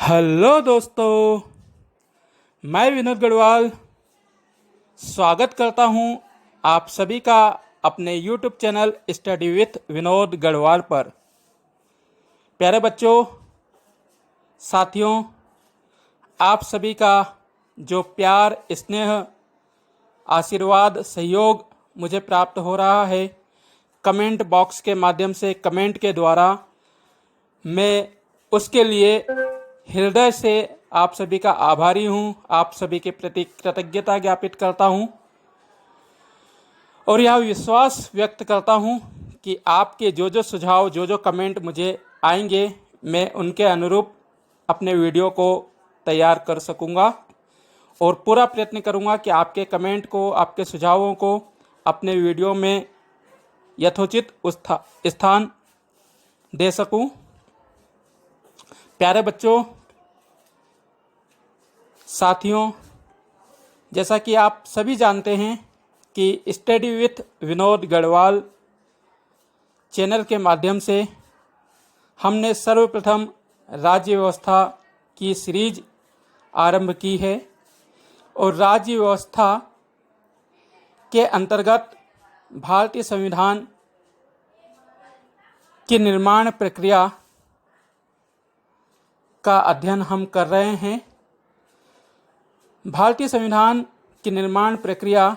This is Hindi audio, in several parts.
हेलो दोस्तों, मैं विनोद गढ़वाल स्वागत करता हूं आप सभी का अपने YouTube channel study with Vinod Garhwal पर। प्यारे बच्चों, साथियों, आप सभी का जो प्यार, स्नेह, आशीर्वाद, सहयोग मुझे प्राप्त हो रहा है कमेंट बॉक्स के माध्यम से, कमेंट के द्वारा, मैं उसके लिए हृदय से आप सभी का आभारी हूं, आप सभी के प्रति कृतज्ञता ज्ञापित करता हूं और यह विश्वास व्यक्त करता हूं कि आपके जो जो सुझाव, जो जो कमेंट मुझे आएंगे, मैं उनके अनुरूप अपने वीडियो को तैयार कर सकूंगा और पूरा प्रयत्न करूंगा कि आपके कमेंट को, आपके सुझावों को अपने वीडियो में यथोचित स्थान दे सकूं। प्यारे बच्चों, साथियों, जैसा कि आप सभी जानते हैं कि study with Vinod Garhwal channel के माध्यम से हमने सर्वप्रथम राज्य व्यवस्था की सीरीज आरंभ की है और राज्य व्यवस्था के अंतर्गत भारतीय संविधान की निर्माण प्रक्रिया का अध्ययन हम कर रहे हैं। भारतीय संविधान की निर्माण प्रक्रिया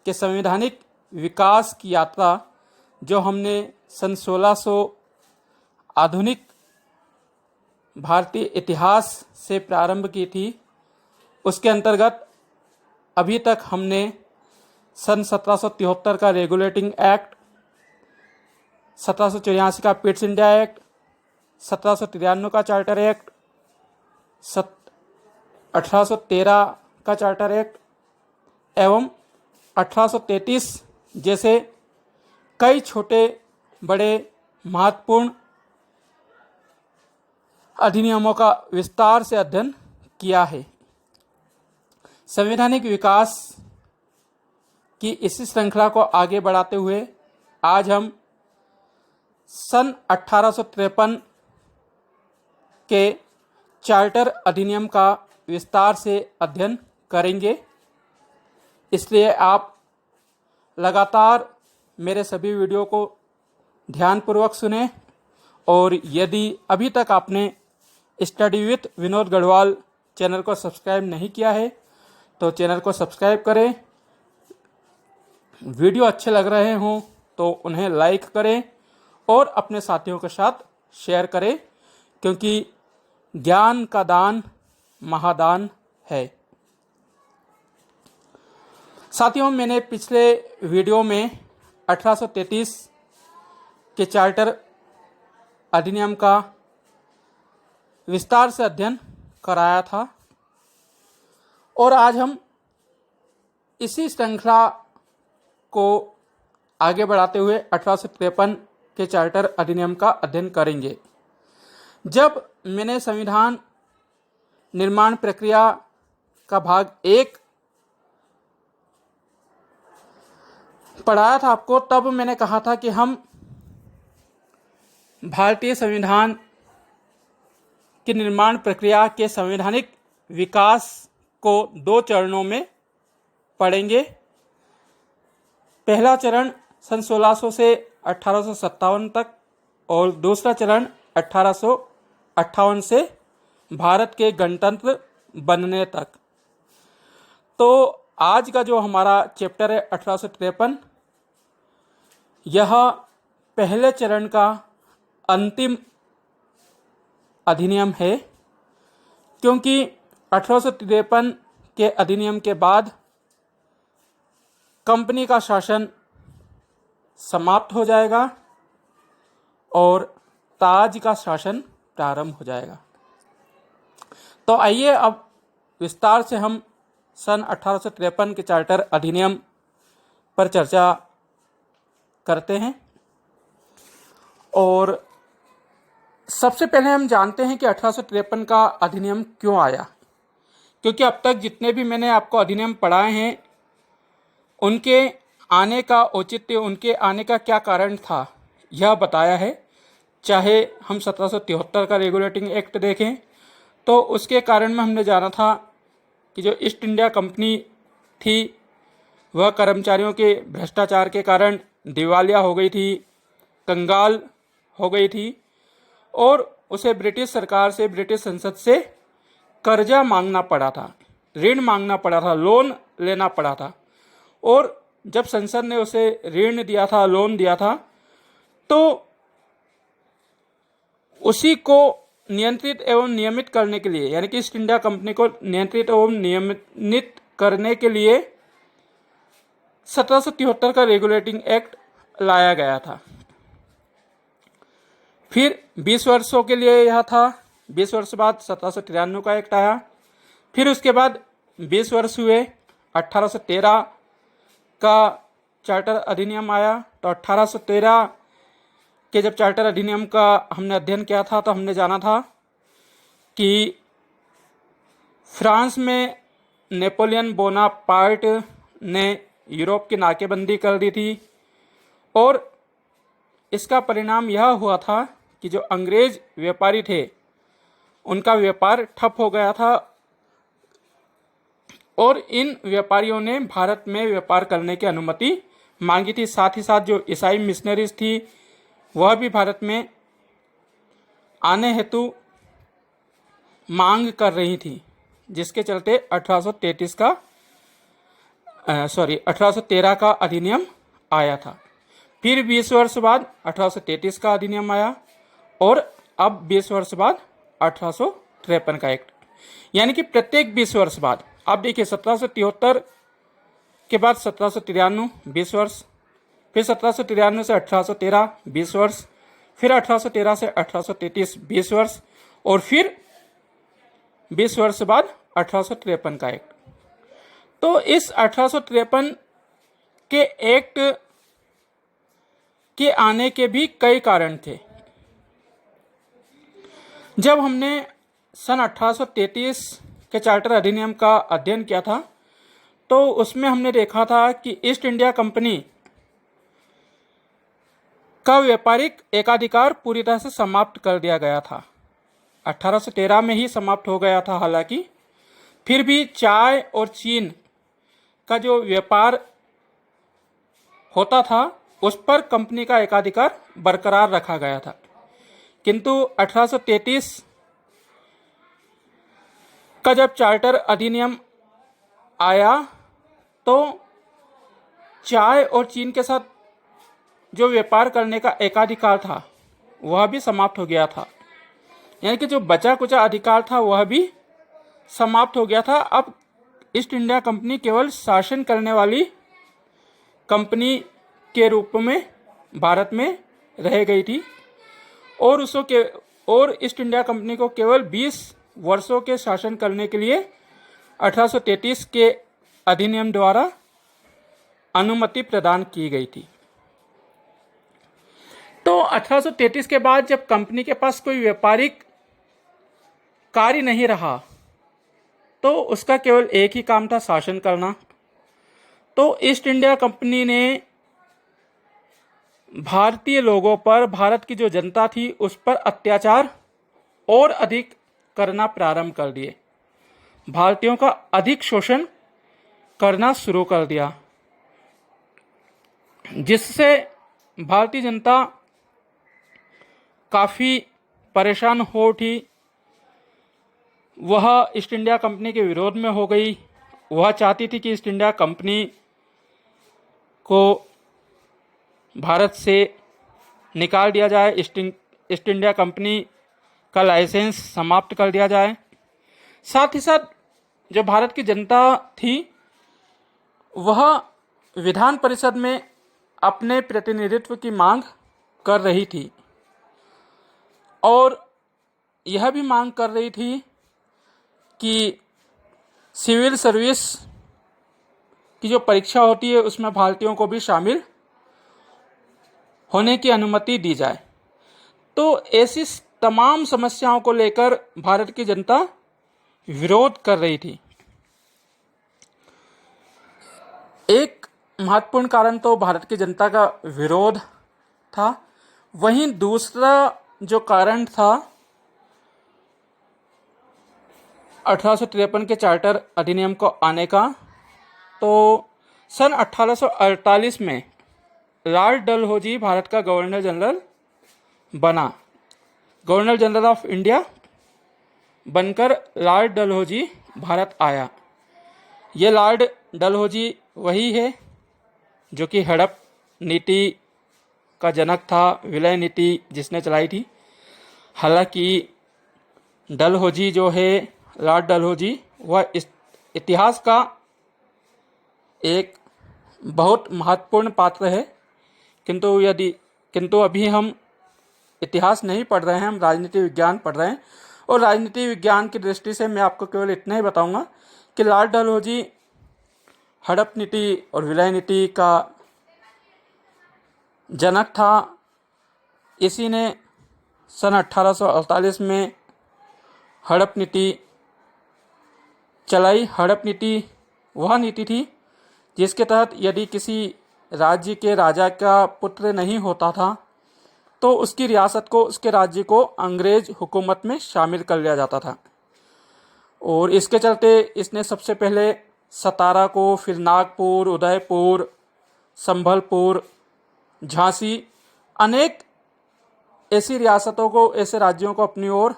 के संवैधानिक विकास की यात्रा जो हमने सन 1600 आधुनिक भारतीय इतिहास से प्रारंभ की थी, उसके अंतर्गत अभी तक हमने सन 1773 का रेगुलेटिंग एक्ट, 1784 का पिट्स इंडिया एक्ट, 1793 का चार्टर एक्ट, 1813 का चार्टर एक्ट एवं 1833 जैसे कई छोटे बड़े महत्वपूर्ण अधिनियमों का विस्तार से अध्ययन किया है। संवैधानिक विकास की इसी श्रृंखला को आगे बढ़ाते हुए आज हम सन 1853 के चार्टर अधिनियम का विस्तार से अध्ययन करेंगे। इसलिए आप लगातार मेरे सभी वीडियो को ध्यानपूर्वक सुने और यदि अभी तक आपने study with Vinod Garhwal channel को सब्सक्राइब नहीं किया है तो चैनल को सब्सक्राइब करें। वीडियो अच्छे लग रहे हों तो उन्हें लाइक करें और अपने साथियों के साथ शेयर करें, क्योंकि ज्ञान का दान महादान है। साथियों, मैंने पिछले वीडियो में 1833 के चार्टर अधिनियम का विस्तार से अध्ययन कराया था और आज हम इसी श्रृंखला को आगे बढ़ाते हुए 1853 के चार्टर अधिनियम का अध्ययन करेंगे। जब मैंने संविधान निर्माण प्रक्रिया का भाग 1 पढ़ाया था आपको, तब मैंने कहा था कि हम भारतीय संविधान की निर्माण प्रक्रिया के संवैधानिक विकास को 2 चरणों में पढ़ेंगे। पहला चरण सन 1600 से 1857 तक और दूसरा चरण 1858 से भारत के गणतंत्र बनने तक। तो आज का जो हमारा चैप्टर है 1853, यह पहले चरण का अंतिम अधिनियम है, क्योंकि 1853 के अधिनियम के बाद कंपनी का शासन समाप्त हो जाएगा और ताज का शासन प्रारंभ हो जाएगा। तो आइए अब विस्तार से हम सन 1853 के चार्टर अधिनियम पर चर्चा करते हैं। और सबसे पहले हम जानते हैं कि 1853 का अधिनियम क्यों आया, क्योंकि अब तक जितने भी मैंने आपको अधिनियम पढ़ाए हैं उनके आने का औचित्य, उनके आने का क्या कारण था, यह बताया है। चाहे हम 1773 का रेगुलेटिंग एक्ट देखें तो उसके कारण में हमने जाना था कि जो ईस्ट इंडिया कंपनी थी वह कर्मचारियों के भ्रष्टाचार के कारण दिवालिया हो गई थी, कंगाल हो गई थी और उसे ब्रिटिश सरकार से, ब्रिटिश संसद से कर्जा मांगना पड़ा था, ऋण मांगना पड़ा था, लोन लेना पड़ा था। और जब संसद ने उसे ऋण दिया था, लोन दिया था, तो उसी को नियंत्रित एवं नियमित करने के लिए, यानी कि ईस्ट इंडिया कंपनी को नियंत्रित एवं नियमित करने के लिए 1773 का रेगुलेटिंग एक्ट लाया गया था। फिर 20 वर्षों के लिए यह था। 20 वर्ष बाद 1793 का एक्ट आया। फिर उसके बाद 20 वर्ष हुए, 1813 का चार्टर अधिनियम आया। तो 1813 के जब चार्टर अधिनियम का हमने अध्ययन किया था तो हमने जाना था कि फ्रांस में नेपोलियन बोनापार्ट ने यूरोप की नाकेबंदी कर दी थी और इसका परिणाम यह हुआ था कि जो अंग्रेज व्यापारी थे उनका व्यापार ठप हो गया था और इन व्यापारियों ने भारत में व्यापार करने की अनुमति मांगी थी। साथ ही साथ जो ईसाई मिशनरीज थी वह भी भारत में आने हेतु मांग कर रही थी, जिसके चलते 1813 का अधिनियम आया था। फिर 20 वर्ष बाद 1833 का अधिनियम आया और अब 20 वर्ष बाद 1853 का एक्ट। यानी कि प्रत्येक 20 वर्ष बाद, आप देखिए 1773 के बाद 1793 20 वर्ष, फिर 1793 से 1813 20 वर्ष, फिर 1813 से 1833 20 वर्ष और फिर 20 वर्ष बाद 1853 का एक्ट। तो इस 1853 के एक्ट के आने के भी कई कारण थे। जब हमने सन 1833 के चार्टर अधिनियम का अध्ययन किया था तो उसमें हमने देखा था कि ईस्ट इंडिया कंपनी का व्यापारिक एकाधिकार पूरी तरह से समाप्त कर दिया गया था। 1813 में ही समाप्त हो गया था। हालांकि फिर भी चाय और चीन का जो व्यापार होता था उस पर कंपनी का एकाधिकार बरकरार रखा गया था। किंतु 1833 का जब चार्टर अधिनियम आया तो चाय और चीन के साथ जो व्यापार करने का एकाधिकार था वह भी समाप्त हो गया था। यानी कि जो बचा कुचा अधिकार था वह भी समाप्त हो गया था। अब ईस्ट इंडिया कंपनी केवल शासन करने वाली कंपनी के रूप में भारत में रह गई थी और ईस्ट इंडिया कंपनी को केवल 20 वर्षों के शासन करने के लिए 1833 के अधिनियम द्वारा अनुमति प्रदान की गई थी। तो 1833 के बाद जब कंपनी के पास कोई व्यापारिक कार्य नहीं रहा तो उसका केवल एक ही काम था, शासन करना। तो ईस्ट इंडिया कंपनी ने भारतीय लोगों पर, भारत की जो जनता थी उस पर अत्याचार और अधिक करना प्रारंभ कर दिए। भारतीयों का अधिक शोषण करना शुरू कर दिया, जिससे भारतीय जनता काफ़ी परेशान हो उठी। वह ईस्ट इंडिया कंपनी के विरोध में हो गई। वह चाहती थी कि ईस्ट इंडिया कंपनी को भारत से निकाल दिया जाए, ईस्ट इंडिया कंपनी का लाइसेंस समाप्त कर दिया जाए। साथ ही साथ जो भारत की जनता थी वह विधान परिषद में अपने प्रतिनिधित्व की मांग कर रही थी और यह भी मांग कर रही थी कि सिविल सर्विस की जो परीक्षा होती है उसमें भारतीयों को भी शामिल होने की अनुमति दी जाए। तो ऐसी तमाम समस्याओं को लेकर भारत की जनता विरोध कर रही थी। एक महत्वपूर्ण कारण तो भारत की जनता का विरोध था, वहीं दूसरा जो कारण था 1853 के चार्टर अधिनियम को आने का, तो सन 1848 में लॉर्ड डलहौजी भारत का गवर्नर जनरल बना। गवर्नर जनरल ऑफ इंडिया बनकर लॉर्ड डलहौजी भारत आया। ये लॉर्ड डलहौजी वही है जो कि हड़प नीति का जनक था, विलय नीति जिसने चलाई थी। हालांकि डलहौजी जो है, लॉर्ड डलहौजी, वह इतिहास का एक बहुत महत्वपूर्ण पात्र है। किंतु अभी हम इतिहास नहीं पढ़ रहे हैं, हम राजनीति विज्ञान पढ़ रहे हैं। और राजनीति विज्ञान की दृष्टि से मैं आपको केवल इतना ही बताऊंगा कि लॉर्ड डलहौजी हड़प नीति और विलय नीति का जनक था। इसी ने सन 1848 में हड़प नीति चलाई। हड़प नीति वह नीति थी जिसके तहत यदि किसी राज्य के राजा का पुत्र नहीं होता था तो उसकी रियासत को, उसके राज्य को अंग्रेज हुकूमत में शामिल कर लिया जाता था। और इसके चलते इसने सबसे पहले सतारा को, फिर नागपुर, उदयपुर, संभलपुर, झांसी, अनेक ऐसी रियासतों को, ऐसे राज्यों को अपनी ओर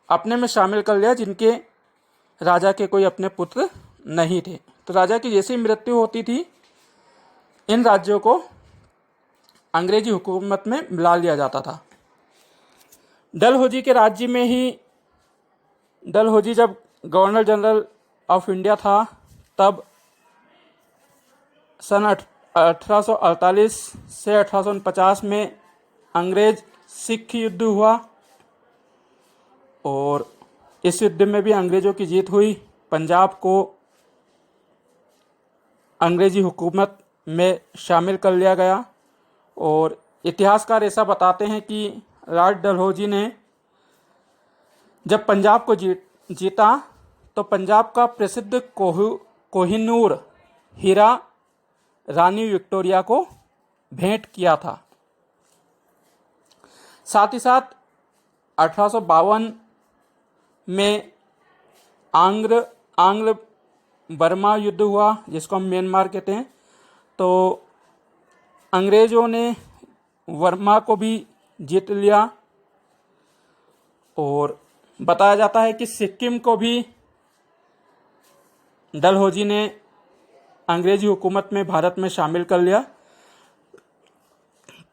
अपने में शामिल कर लिया जिनके राजा के कोई अपने पुत्र नहीं थे। तो राजा की जैसी मृत्यु होती थी, इन राज्यों को अंग्रेजी हुकूमत में मिला लिया जाता था। डलहौजी के राज्य में ही, डलहौजी जब गवर्नर जनरल ऑफ इंडिया था, तब सन 1848 से 1849 में अंग्रेज सिख युद्ध हुआ और इस युद्ध में भी अंग्रेजों की जीत हुई। पंजाब को अंग्रेजी हुकूमत में शामिल कर लिया गया। और इतिहासकार ऐसा बताते हैं कि लॉर्ड डलहौजी ने जब पंजाब को जीता तो पंजाब का प्रसिद्ध कोहिनूर हीरा रानी विक्टोरिया को भेंट किया था। साथ ही साथ 1852 में आंग्ल बर्मा युद्ध हुआ, जिसको हम म्यांमार कहते हैं। तो अंग्रेजों ने बर्मा को भी जीत लिया। और बताया जाता है कि सिक्किम को भी डलहौजी ने अंग्रेजी हुकूमत में, भारत में शामिल कर लिया।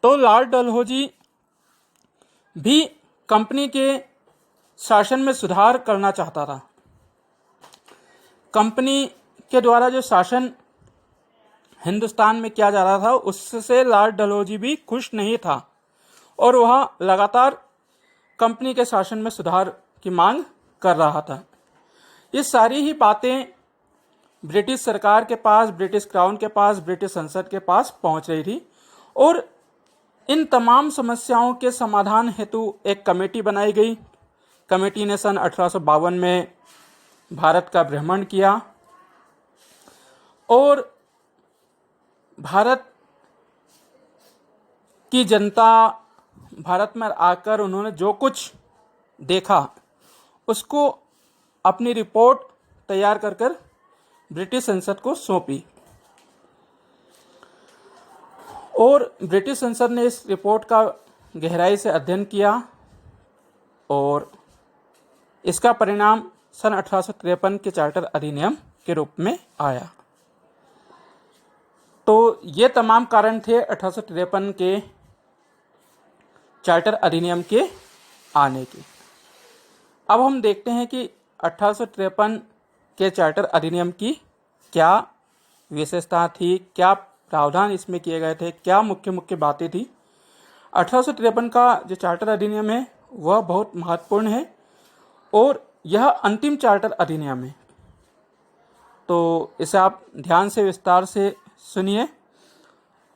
तो लॉर्ड डलहौजी भी कंपनी के शासन में सुधार करना चाहता था। कंपनी के द्वारा जो शासन हिंदुस्तान में किया जा रहा था, उससे लॉर्ड डलहौजी भी खुश नहीं था और वह लगातार कंपनी के शासन में सुधार की मांग कर रहा था। ये सारी ही बातें ब्रिटिश सरकार के पास, ब्रिटिश क्राउन के पास, ब्रिटिश संसद के पास पहुंच रही थी। और इन तमाम समस्याओं के समाधान हेतु एक कमेटी बनाई गई। कमेटी ने सन 1852 में भारत का भ्रमण किया और भारत की जनता, भारत में आकर उन्होंने जो कुछ देखा उसको अपनी रिपोर्ट तैयार कर ब्रिटिश संसद को सौंपी। और ब्रिटिश संसद ने इस रिपोर्ट का गहराई से अध्ययन किया और इसका परिणाम सन 1853 के चार्टर अधिनियम के रूप में आया। तो ये तमाम कारण थे 1853 के चार्टर अधिनियम के आने के। अब हम देखते हैं कि 1853 के चार्टर अधिनियम की क्या विशेषता थी, क्या प्रावधान इसमें किए गए थे, क्या मुख्य मुख्य बातें थी। 1853 का जो चार्टर अधिनियम है वह बहुत महत्वपूर्ण है और यह अंतिम चार्टर अधिनियम है। तो इसे आप ध्यान से, विस्तार से सुनिए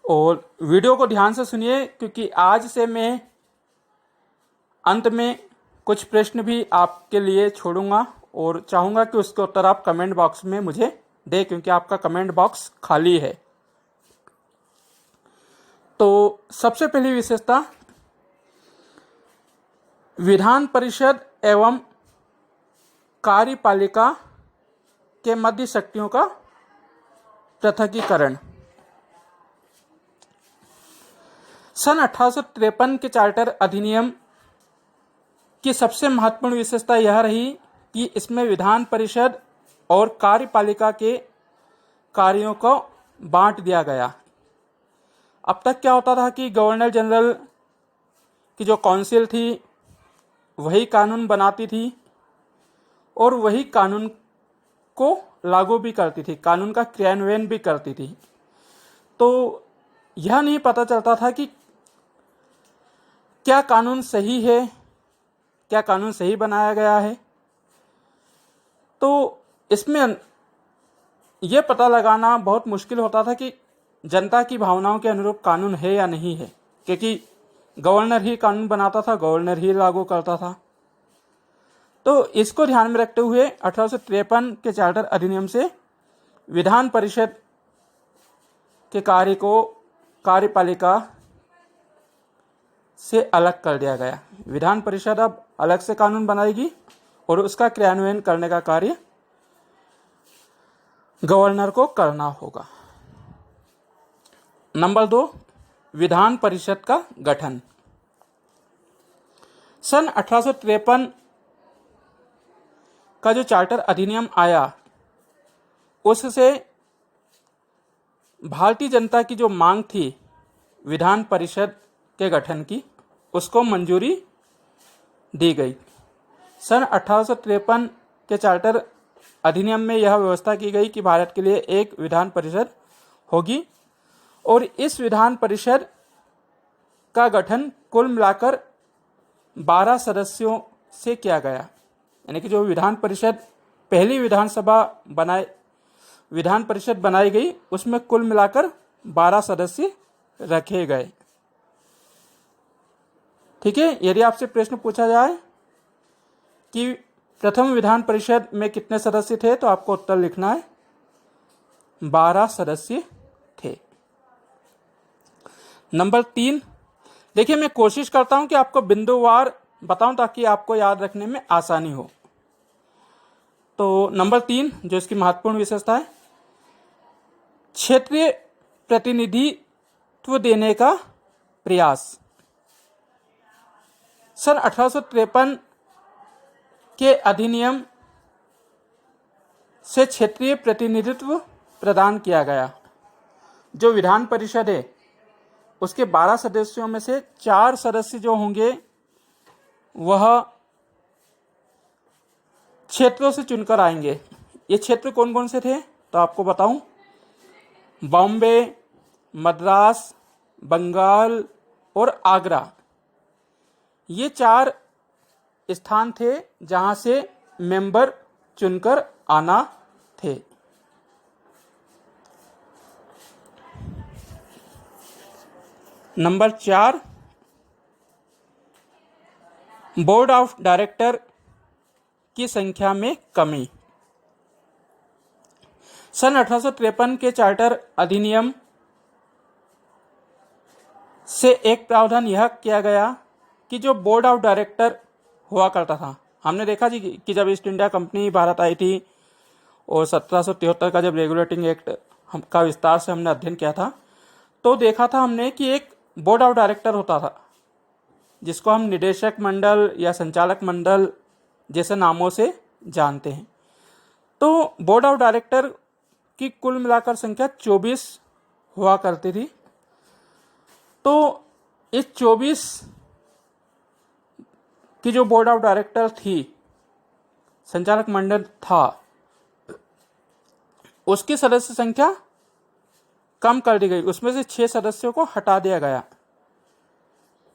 और वीडियो को ध्यान से सुनिए, क्योंकि आज से मैं अंत में कुछ प्रश्न भी आपके लिए छोड़ूंगा और चाहूँगा कि उसके उत्तर आप कमेंट बॉक्स में मुझे दें, क्योंकि आपका कमेंट बॉक्स खाली है। तो सबसे पहली विशेषता, विधान परिषद एवं कार्यपालिका के मध्य शक्तियों का पृथकीकरण। सन 1853 के चार्टर अधिनियम की सबसे महत्वपूर्ण विशेषता यह रही कि इसमें विधान परिषद और कार्यपालिका के कार्यों को बांट दिया गया। अब तक क्या होता था कि गवर्नर जनरल की जो काउंसिल थी वही कानून बनाती थी और वही कानून को लागू भी करती थी, कानून का क्रियान्वयन भी करती थी। तो यह नहीं पता चलता था कि क्या कानून सही है, क्या कानून सही बनाया गया है। तो इसमें यह पता लगाना बहुत मुश्किल होता था कि जनता की भावनाओं के अनुरूप कानून है या नहीं है, क्योंकि गवर्नर ही कानून बनाता था, गवर्नर ही लागू करता था। तो इसको ध्यान में रखते हुए 1853 के चार्टर अधिनियम से विधान परिषद के कार्य को कार्यपालिका से अलग कर दिया गया। विधान परिषद अब अलग से कानून बनाएगी और उसका क्रियान्वयन करने का कार्य गवर्नर को करना होगा। नंबर 2, विधान परिषद का गठन। सन 1853 का जो चार्टर अधिनियम आया उससे भारतीय जनता की जो मांग थी विधान परिषद के गठन की, उसको मंजूरी दी गई। सन 1853 के चार्टर अधिनियम में यह व्यवस्था की गई कि भारत के लिए एक विधान परिषद होगी और इस विधान परिषद का गठन कुल मिलाकर 12 सदस्यों से किया गया। यानी कि जो विधान परिषद पहली विधान परिषद बनाई गई उसमें कुल मिलाकर 12 सदस्य रखे गए। ठीक है, यदि आपसे प्रश्न पूछा जाए कि प्रथम विधान परिषद में कितने सदस्य थे तो आपको उत्तर लिखना है 12 सदस्य थे। नंबर 3, देखिए मैं कोशिश करता हूं कि आपको बिंदुवार बताऊं ताकि आपको याद रखने में आसानी हो। तो नंबर 3 जो इसकी महत्वपूर्ण विशेषता है, क्षेत्रीय प्रतिनिधित्व देने का प्रयास। सन 1853 के अधिनियम से क्षेत्रीय प्रतिनिधित्व प्रदान किया गया। जो विधान परिषद है उसके 12 सदस्यों में से 4 सदस्य जो होंगे वह क्षेत्रों से चुनकर आएंगे। ये क्षेत्र कौन कौन से थे तो आपको बताऊं, बॉम्बे, मद्रास, बंगाल और आगरा, ये 4 स्थान थे जहां से मेंबर चुनकर आना थे। नंबर 4, बोर्ड ऑफ डायरेक्टर की संख्या में कमी। सन 1853 के चार्टर अधिनियम से एक प्रावधान यह किया गया कि जो बोर्ड ऑफ डायरेक्टर हुआ करता था, हमने देखा जी कि जब ईस्ट इंडिया कंपनी भारत आई थी और 1773 का जब रेगुलेटिंग एक्ट का विस्तार से हमने अध्ययन किया था तो देखा था हमने कि एक बोर्ड ऑफ डायरेक्टर होता था जिसको हम निदेशक मंडल या संचालक मंडल जैसे नामों से जानते हैं। तो बोर्ड ऑफ डायरेक्टर की कुल मिलाकर संख्या 24 हुआ करती थी। तो इस 24 की जो बोर्ड ऑफ डायरेक्टर थी, संचालक मंडल था, उसकी सदस्य संख्या कम कर दी गई, उसमें से 6 सदस्यों को हटा दिया गया।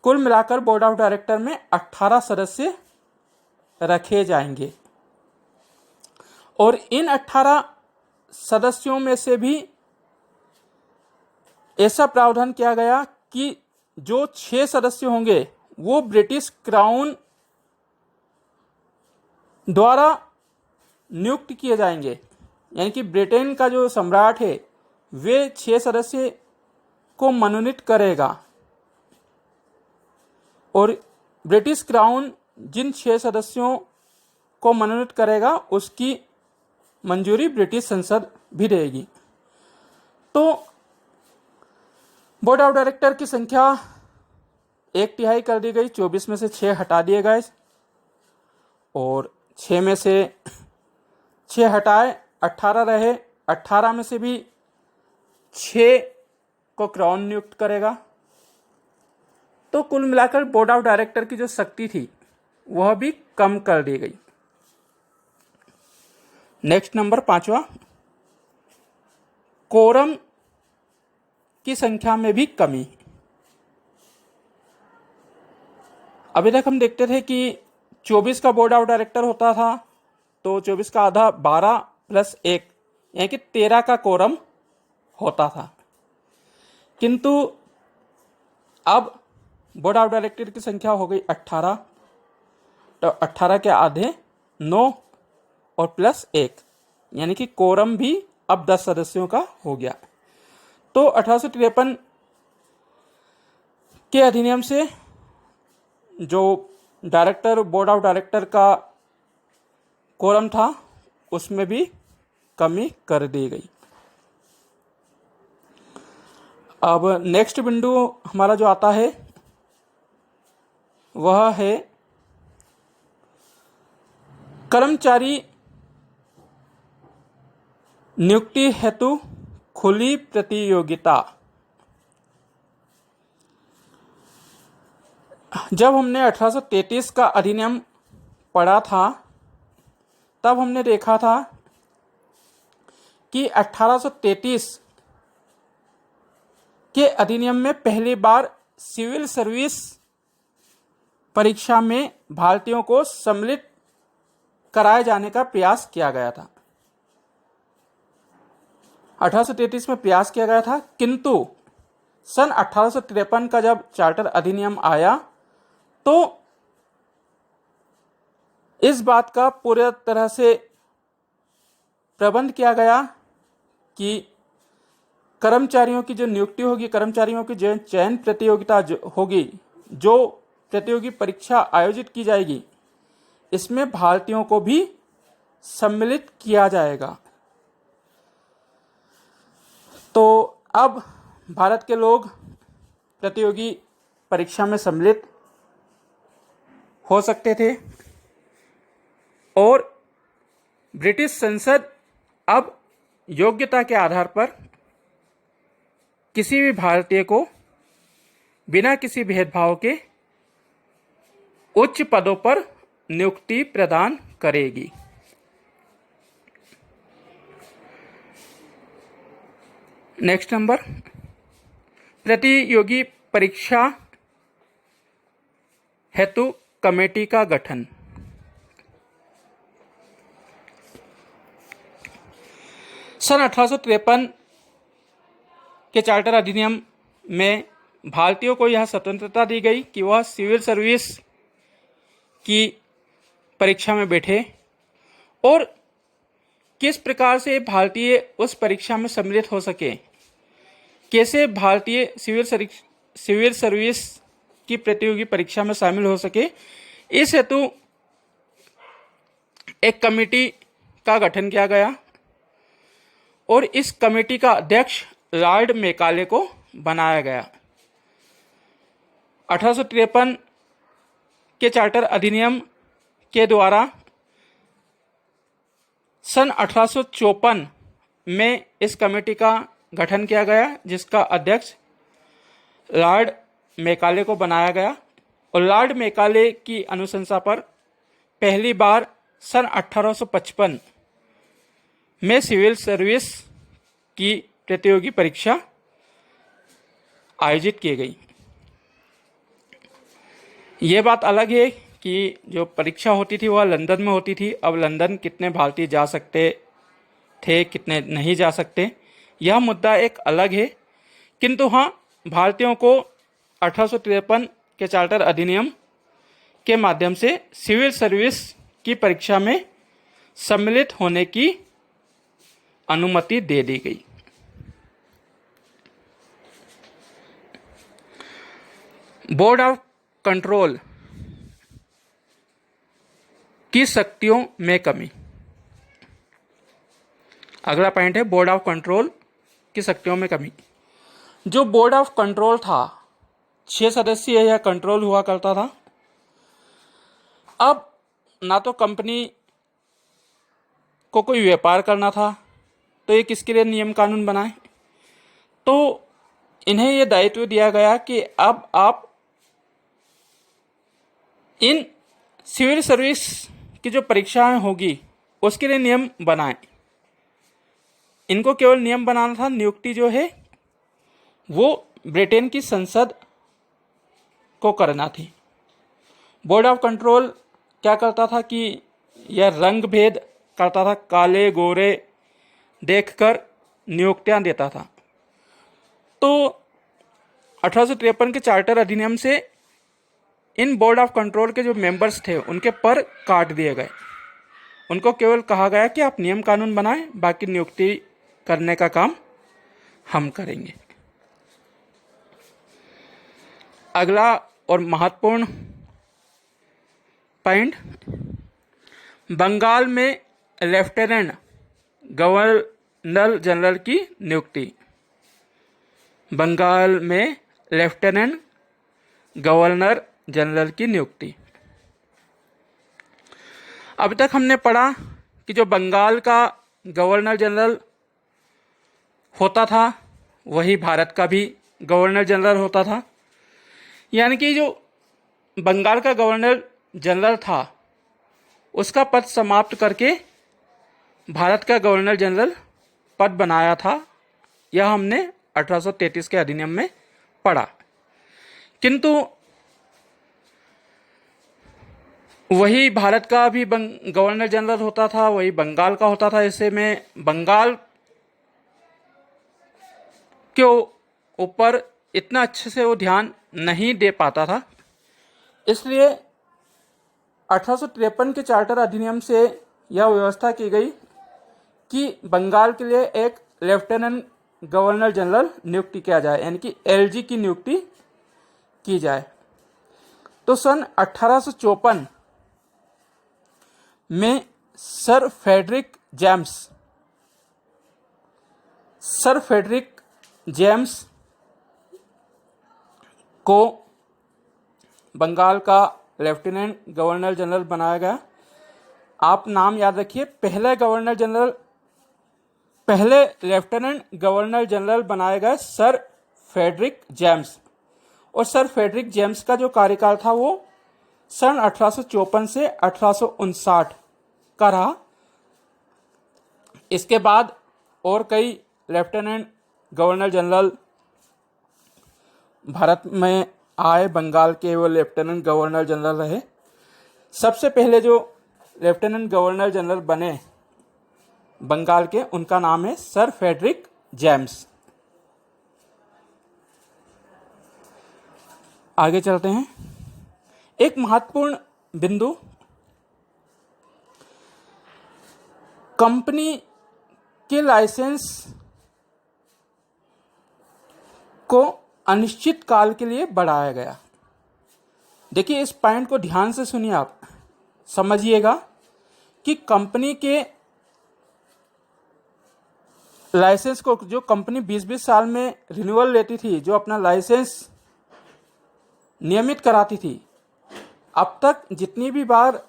कुल मिलाकर बोर्ड ऑफ डायरेक्टर में 18 सदस्य रखे जाएंगे और इन 18 सदस्यों में से भी ऐसा प्रावधान किया गया कि जो 6 सदस्य होंगे वो ब्रिटिश क्राउन द्वारा नियुक्त किए जाएंगे। यानी कि ब्रिटेन का जो सम्राट है वे 6 सदस्य को मनोनीत करेगा और ब्रिटिश क्राउन जिन 6 सदस्यों को मनोनीत करेगा उसकी मंजूरी ब्रिटिश संसद भी देगी। तो बोर्ड ऑफ डायरेक्टर की संख्या 1/3 कर दी गई, 24 में से 6 हटा दिए गए और 6 में से 6 हटाए 18 रहे। 18 में से भी 6 को क्राउन नियुक्त करेगा। तो कुल मिलाकर बोर्ड ऑफ डायरेक्टर की जो शक्ति थी वह भी कम कर दी गई। नेक्स्ट नंबर 5वां, कोरम की संख्या में भी कमी। अभी तक हम देखते थे कि 24 का बोर्ड ऑफ डायरेक्टर होता था, तो 24 का आधा 12 + 1 यानी कि 13 का कोरम होता था। किंतु अब बोर्ड ऑफ डायरेक्टर की संख्या हो गई 18, तो 18 के आधे 9 और +1 यानी कि कोरम भी अब 10 सदस्यों का हो गया। तो 1853 के अधिनियम से जो डायरेक्टर बोर्ड ऑफ डायरेक्टर का कोरम था उसमें भी कमी कर दी गई। अब नेक्स्ट बिंदु हमारा जो आता है वह है कर्मचारी नियुक्ति हेतु खुली प्रतियोगिता। जब हमने 1833 का अधिनियम पढ़ा था तब हमने देखा था कि 1833 के अधिनियम में पहली बार सिविल सर्विस परीक्षा में भारतीयों को सम्मिलित कराए जाने का प्रयास किया गया था। 1833 में प्रयास किया गया था, किंतु सन 1853 का जब चार्टर अधिनियम आया तो इस बात का पूरी तरह से प्रबंध किया गया कि कर्मचारियों की जो नियुक्ति होगी, कर्मचारियों की जो चयन प्रतियोगिता होगी, जो प्रतियोगी परीक्षा आयोजित की जाएगी, इसमें भारतीयों को भी सम्मिलित किया जाएगा। तो अब भारत के लोग प्रतियोगी परीक्षा में सम्मिलित हो सकते थे और ब्रिटिश संसद अब योग्यता के आधार पर किसी भी भारतीय को बिना किसी भेदभाव के उच्च पदों पर नियुक्ति प्रदान करेगी। नेक्स्ट नंबर, प्रतियोगी परीक्षा हेतु कमेटी का गठन। सन 1853 के चार्टर अधिनियम में भारतीयों को यह स्वतंत्रता दी गई कि वह सिविल सर्विस की परीक्षा में बैठे और किस प्रकार से भारतीय उस परीक्षा में सम्मिलित हो सके, कैसे भारतीय सिविल सर्विस की प्रतियोगी परीक्षा में शामिल हो सके, इस हेतु एक कमेटी का गठन किया गया और इस कमेटी का अध्यक्ष लॉर्ड मैकाले को बनाया गया। 1853 के चार्टर अधिनियम के द्वारा सन 1854 में इस कमेटी का गठन किया गया, जिसका अध्यक्ष लॉर्ड मैकाले को बनाया गया और लॉर्ड मैकाले की अनुशंसा पर पहली बार सन 1855 में सिविल सर्विस की प्रतियोगी परीक्षा आयोजित की गई। ये बात अलग है कि जो परीक्षा होती थी वह लंदन में होती थी। अब लंदन कितने भारतीय जा सकते थे, कितने नहीं जा सकते, यह मुद्दा एक अलग है। किंतु हाँ, भारतीयों को 1853 के चार्टर अधिनियम के माध्यम से सिविल सर्विस की परीक्षा में सम्मिलित होने की अनुमति दे दी गई। बोर्ड ऑफ कंट्रोल की शक्तियों में कमी। अगला पॉइंट है बोर्ड ऑफ कंट्रोल की शक्तियों में कमी। जो बोर्ड ऑफ कंट्रोल था 6 सदस्यीय यह कंट्रोल हुआ करता था। अब ना तो कंपनी को कोई व्यापार करना था, तो ये किसके लिए नियम कानून बनाए? तो इन्हें यह दायित्व दिया गया कि अब आप इन सिविल सर्विस की जो परीक्षाएं होगी उसके लिए नियम बनाएं। इनको केवल नियम बनाना था, नियुक्ति जो है वो ब्रिटेन की संसद को करना थी। बोर्ड ऑफ कंट्रोल क्या करता था कि यह रंग भेद करता था, काले गोरे देखकर नियुक्तियां देता था। तो 1853 के चार्टर अधिनियम से इन बोर्ड ऑफ कंट्रोल के जो मेंबर्स थे उनके पर काट दिए गए। उनको केवल कहा गया कि आप नियम कानून बनाएं, बाकी नियुक्ति करने का काम हम करेंगे। अगला और महत्वपूर्ण पॉइंट, बंगाल में लेफ्टिनेंट गवर्नर जनरल की नियुक्ति। बंगाल में लेफ्टिनेंट गवर्नर जनरल की नियुक्ति। अब तक हमने पढ़ा कि जो बंगाल का गवर्नर जनरल होता था वही भारत का भी गवर्नर जनरल होता था। यानी कि जो बंगाल का गवर्नर जनरल था उसका पद समाप्त करके भारत का गवर्नर जनरल पद बनाया था। यह हमने 1833 के अधिनियम में पढ़ा। किंतु वही भारत का भी गवर्नर जनरल होता था, वही बंगाल का होता था। ऐसे में बंगाल के ऊपर इतना अच्छे से वो ध्यान नहीं दे पाता था। इसलिए 1853 के चार्टर अधिनियम से यह व्यवस्था की गई कि बंगाल के लिए एक लेफ्टिनेंट गवर्नर जनरल नियुक्ति किया जाए, यानी कि एलजी की नियुक्ति की जाए। तो सन 1854 में सर फ्रेडरिक जेम्स को बंगाल का लेफ्टिनेंट गवर्नर जनरल बनाया गया। आप नाम याद रखिए, पहले लेफ्टिनेंट गवर्नर जनरल बनाए गए सर फ्रेडरिक जेम्स। और सर फ्रेडरिक जेम्स का जो कार्यकाल था वो सन 1854 से 1859 का रहा। इसके बाद और कई लेफ्टिनेंट गवर्नर जनरल भारत में आए। बंगाल के वो लेफ्टिनेंट गवर्नर जनरल रहे। सबसे पहले जो लेफ्टिनेंट गवर्नर जनरल बने बंगाल के, उनका नाम है सर फ्रेडरिक जेम्स। आगे चलते हैं। एक महत्वपूर्ण बिंदु, कंपनी के लाइसेंस को अनिश्चित काल के लिए बढ़ाया गया। देखिए, इस पॉइंट को ध्यान से सुनिए, आप समझिएगा कि कंपनी के लाइसेंस को, जो कंपनी 20-20 साल में रिन्यूअल लेती थी, जो अपना लाइसेंस नियमित कराती थी, अब तक जितनी भी बार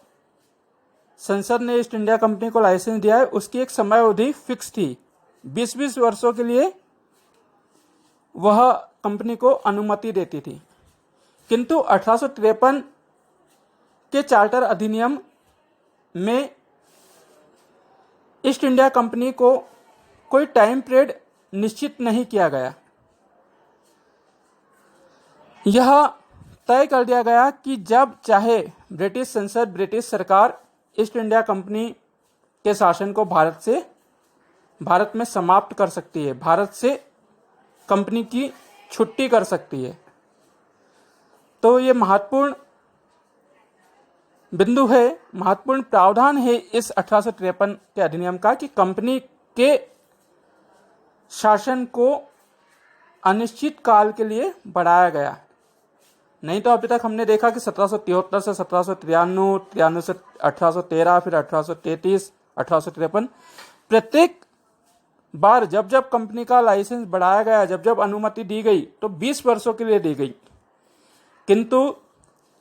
संसद ने ईस्ट इंडिया कंपनी को लाइसेंस दिया है उसकी एक समय अवधि फिक्स थी। 20-20 वर्षों के लिए वह कंपनी को अनुमति देती थी। किंतु 1853 के चार्टर अधिनियम में ईस्ट इंडिया कंपनी को कोई टाइम पीरियड निश्चित नहीं किया गया। यह तय कर दिया गया कि जब चाहे ब्रिटिश संसद, ब्रिटिश सरकार ईस्ट इंडिया कंपनी के शासन को भारत में समाप्त कर सकती है, भारत से कंपनी की छुट्टी कर सकती है। तो ये महत्वपूर्ण बिंदु है, महत्वपूर्ण प्रावधान है इस 1853 के अधिनियम का कि कंपनी के शासन को अनिश्चित काल के लिए बढ़ाया गया। नहीं तो अभी तक हमने देखा कि 1773 से 1793, 93 से 1813, फिर 1833, 1853, प्रत्येक बार जब जब कंपनी का लाइसेंस बढ़ाया गया, जब जब अनुमति दी गई तो 20 वर्षों के लिए दी गई। किंतु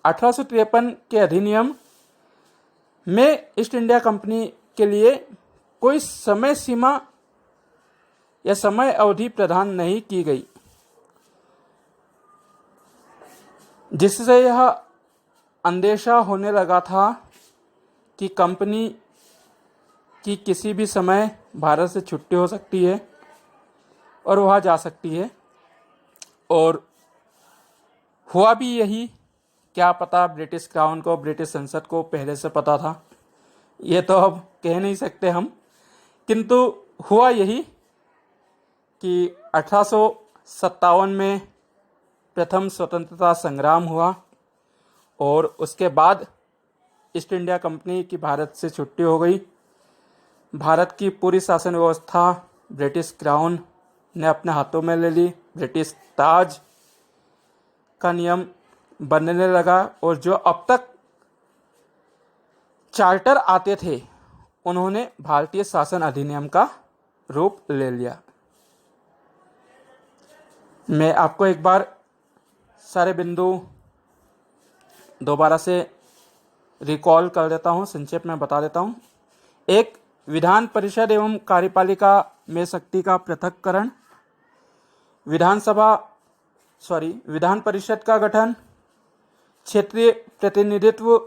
1853 के अधिनियम में ईस्ट इंडिया कंपनी के लिए कोई समय सीमा या समय अवधि प्रदान नहीं की गई, जिससे यह अंदेशा होने लगा था कि कंपनी की किसी भी समय भारत से छुट्टी हो सकती है और वह जा सकती है। और हुआ भी यही। क्या पता ब्रिटिश क्राउन को, ब्रिटिश संसद को पहले से पता था, ये तो अब कह नहीं सकते हम, किंतु हुआ यही कि 1857 में प्रथम स्वतंत्रता संग्राम हुआ और उसके बाद ईस्ट इंडिया कंपनी की भारत से छुट्टी हो गई। भारत की पूरी शासन व्यवस्था ब्रिटिश क्राउन ने अपने हाथों में ले ली। ब्रिटिश ताज का नियम बनने लगा और जो अब तक चार्टर आते थे उन्होंने भारतीय शासन अधिनियम का रूप ले लिया। मैं आपको एक बार सारे बिंदु दोबारा से रिकॉल कर देता हूँ, संक्षेप में बता देता हूँ। एक, विधान परिषद एवं कार्यपालिका में शक्ति का पृथक्करण, विधान परिषद का गठन, क्षेत्रीय प्रतिनिधित्व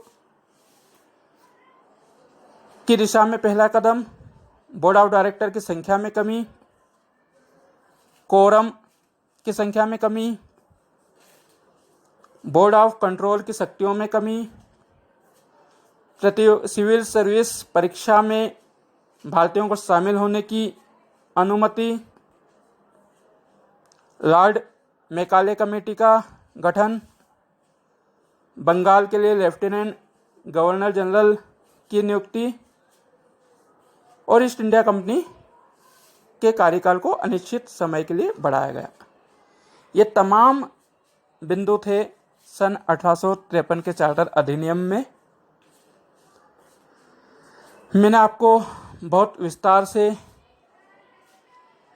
की दिशा में पहला कदम, बोर्ड ऑफ डायरेक्टर की संख्या में कमी, कोरम की संख्या में कमी, बोर्ड ऑफ कंट्रोल की शक्तियों में कमी, सिविल सर्विस परीक्षा में भारतीयों को शामिल होने की अनुमति, लॉर्ड मैकाले कमेटी का गठन, बंगाल के लिए लेफ्टिनेंट गवर्नर जनरल की नियुक्ति और ईस्ट इंडिया कंपनी के कार्यकाल को अनिश्चित समय के लिए बढ़ाया गया। ये तमाम बिंदु थे सन 1853 के चार्टर अधिनियम में। मैंने आपको बहुत विस्तार से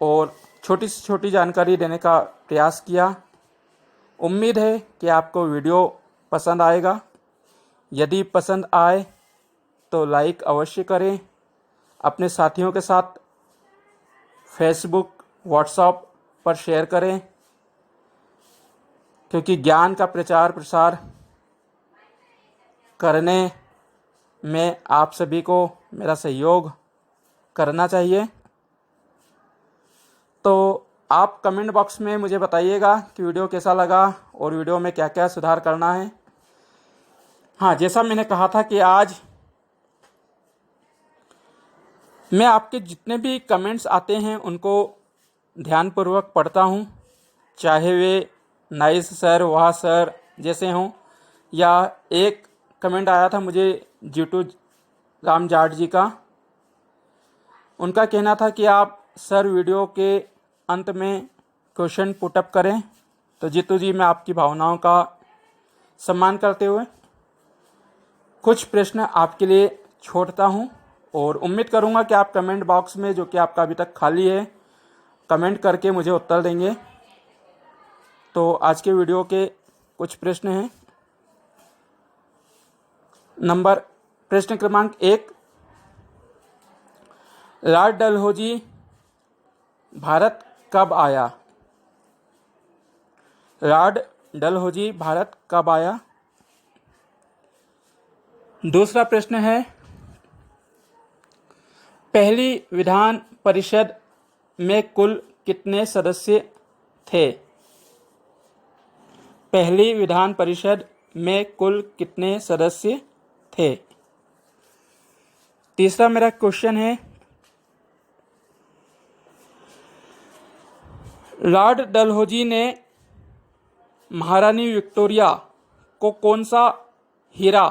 और छोटी से छोटी जानकारी देने का प्रयास किया। उम्मीद है कि आपको वीडियो पसंद आएगा। यदि पसंद आए तो लाइक अवश्य करें, अपने साथियों के साथ फेसबुक, व्हाट्सएप पर शेयर करें, क्योंकि ज्ञान का प्रचार प्रसार करने में आप सभी को मेरा सहयोग करना चाहिए। तो आप कमेंट बॉक्स में मुझे बताइएगा कि वीडियो कैसा लगा और वीडियो में क्या क्या सुधार करना है। हाँ, जैसा मैंने कहा था कि आज मैं आपके जितने भी कमेंट्स आते हैं उनको ध्यानपूर्वक पढ़ता हूँ, चाहे वे नाइस सर, वाह सर जैसे हों, या एक कमेंट आया था मुझे जीटू राम जाट जी का। उनका कहना था कि आप सर वीडियो के अंत में क्वेश्चन पुटअप करें। तो जीतू जी, मैं आपकी भावनाओं का सम्मान करते हुए कुछ प्रश्न आपके लिए छोड़ता हूं और उम्मीद करूंगा कि आप कमेंट बॉक्स में, जो कि आपका अभी तक खाली है, कमेंट करके मुझे उत्तर देंगे। तो आज के वीडियो के कुछ प्रश्न हैं। प्रश्न क्रमांक 1, लॉर्ड डलहौजी भारत कब आया? लॉर्ड डलहौजी भारत कब आया? दूसरा प्रश्न है, पहली विधान परिषद में कुल कितने सदस्य थे? पहली विधान परिषद में कुल कितने सदस्य थे? तीसरा मेरा क्वेश्चन है, लॉर्ड डलहौजी ने महारानी विक्टोरिया को कौन सा हीरा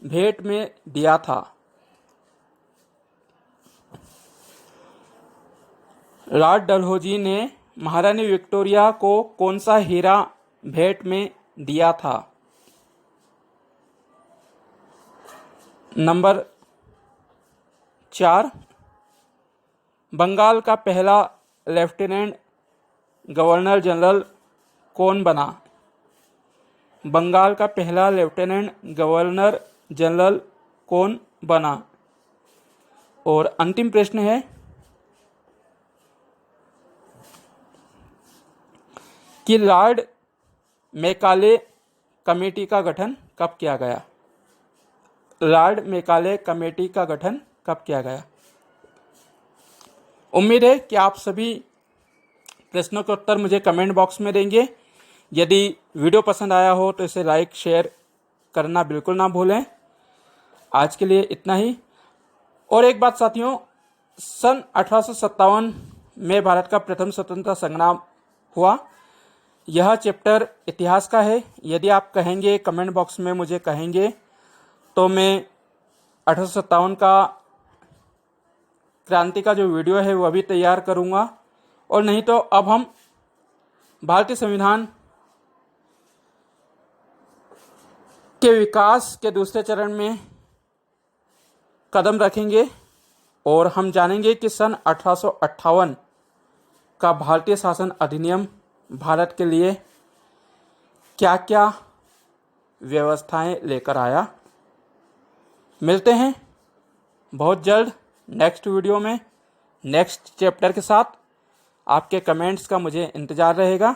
भेंट में दिया था? लॉर्ड डलहौजी ने महारानी विक्टोरिया को कौन सा हीरा भेंट में दिया था? नंबर 4, बंगाल का पहला लेफ्टिनेंट गवर्नर जनरल कौन बना? बंगाल का पहला लेफ्टिनेंट गवर्नर जनरल कौन बना? और अंतिम प्रश्न है कि लॉर्ड मैकाले कमेटी का गठन कब किया गया? लॉर्ड मैकाले कमेटी का गठन कब किया गया? उम्मीद है कि आप सभी प्रश्नों के उत्तर मुझे कमेंट बॉक्स में देंगे। यदि वीडियो पसंद आया हो तो इसे लाइक शेयर करना बिल्कुल ना भूलें। आज के लिए इतना ही। और एक बात साथियों, सन 1857 में भारत का प्रथम स्वतंत्रता संग्राम हुआ। यह चैप्टर इतिहास का है। यदि आप कहेंगे, कमेंट बॉक्स में मुझे कहेंगे, तो मैं 1857 का क्रांति का जो वीडियो है वह भी तैयार करूंगा। और नहीं तो अब हम भारतीय संविधान के विकास के दूसरे चरण में कदम रखेंगे और हम जानेंगे कि सन 1858 का भारतीय शासन अधिनियम भारत के लिए क्या क्या व्यवस्थाएं लेकर आया। मिलते हैं बहुत जल्द नेक्स्ट वीडियो में नेक्स्ट चैप्टर के साथ। आपके कमेंट्स का मुझे इंतज़ार रहेगा।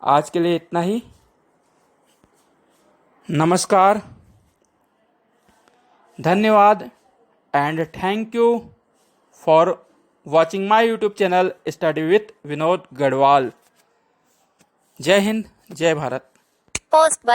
आज के लिए इतना ही। नमस्कार, धन्यवाद and thank you for watching my YouTube channel study with Vinod Garhwal. जय हिंद, जय भारत। Pause button.